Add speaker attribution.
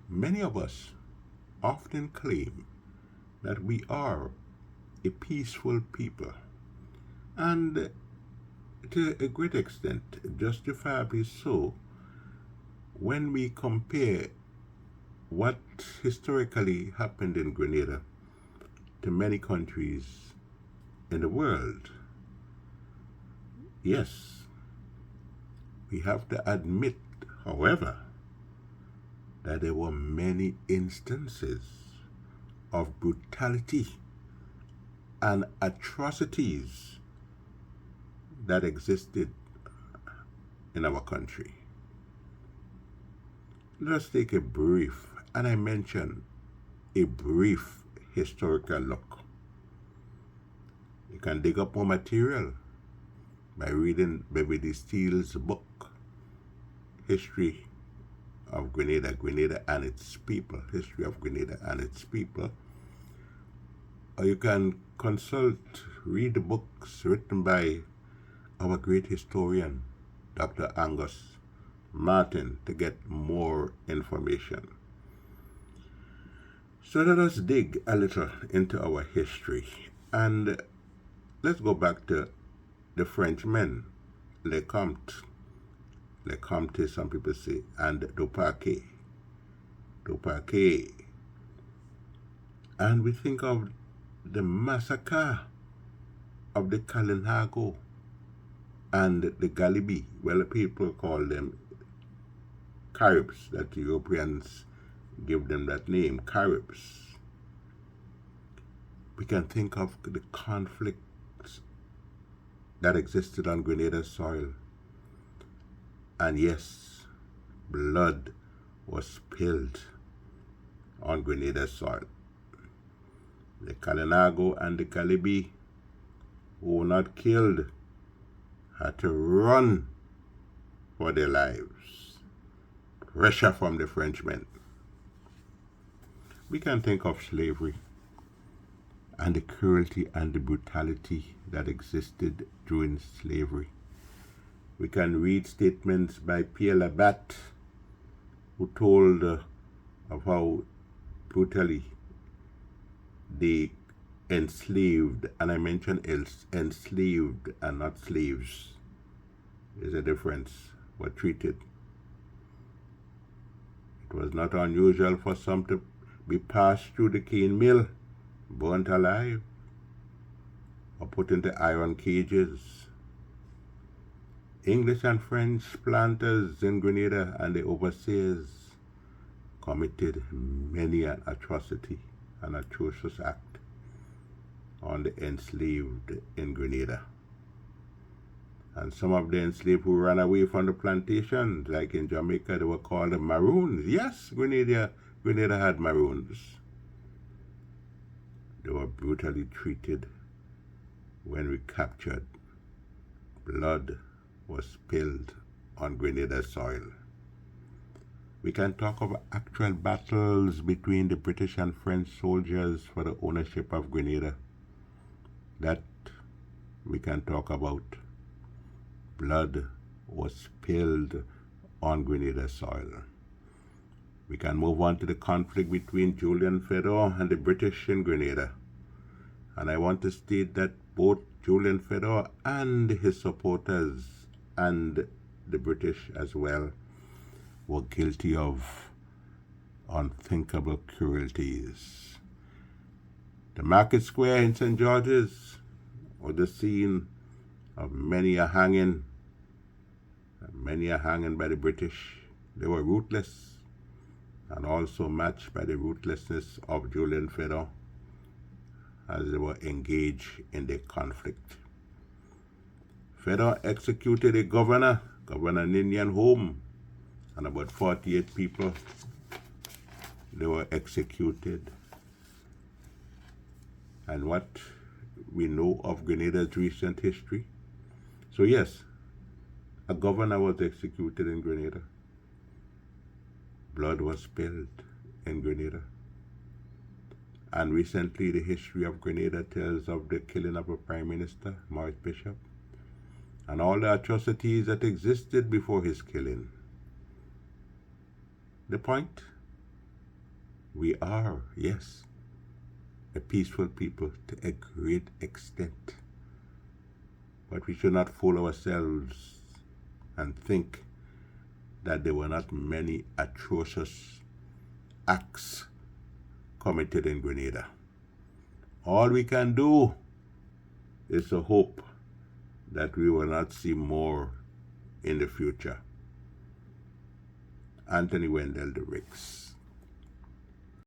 Speaker 1: Many of us often claim that we are a peaceful people, and to a great extent, justifiably so, when we compare what historically happened in Grenada to many countries in the world. Yes, we have to admit, however, that there were many instances of brutality and atrocities that existed in our country. Let us take a brief, and I mention a brief historical look. You can dig up more material by reading Beverly Steele's book, History of Grenada, Grenada and its People, History of Grenada and its People. Or you can read the books written by our great historian, Dr. Angus Martin, to get more information. So let us dig a little into our history, and let's go back to the Frenchmen, Lecomte, some people say, and Duparquet. And we think of the massacre of the Kalinago and the Galibi. Well, people call them Caribs, that Europeans give them that name, Caribs. We can think of the conflicts that existed on Grenada soil. And yes, blood was spilled on Grenada soil. The Kalinago and the Galibi, who were not killed, had to run for their lives. Pressure from the Frenchmen. We can think of slavery and the cruelty and the brutality that existed during slavery. We can read statements by Pierre Labat, who told of how brutally they enslaved, and I mention enslaved and not slaves. There's a difference, were treated. It was not unusual for some to be passed through the cane mill, burnt alive, or put into iron cages. English and French planters in Grenada and the overseers committed many an atrocity and atrocious act on the enslaved in Grenada. And some of the enslaved who ran away from the plantations, like in Jamaica, they were called the Maroons. Yes, Grenada had Maroons. They were brutally treated when recaptured. Blood was spilled on Grenada soil. We can talk of actual battles between the British and French soldiers for the ownership of Grenada. That we can talk about. Blood was spilled on Grenada soil. We can move on to the conflict between Julian Fedor and the British in Grenada. And I want to state that both Julian Fedor and his supporters and the British as well were guilty of unthinkable cruelties. The market square in St. George's was the scene of many a hanging by the British. They were ruthless and also matched by the ruthlessness of Julian Fedor as they were engaged in the conflict. Fedor executed a Governor Ninian Home, and about 48 people, they were executed. And what we know of Grenada's recent history. So yes, a governor was executed in Grenada. Blood was spilled in Grenada. And recently the history of Grenada tells of the killing of a Prime Minister, Maurice Bishop, and all the atrocities that existed before his killing. The point We are, yes, a peaceful people to a great extent. But we should not fool ourselves and think that there were not many atrocious acts committed in Grenada. All we can do is to hope that we will not see more in the future. Anthony Wendell, the Ricks.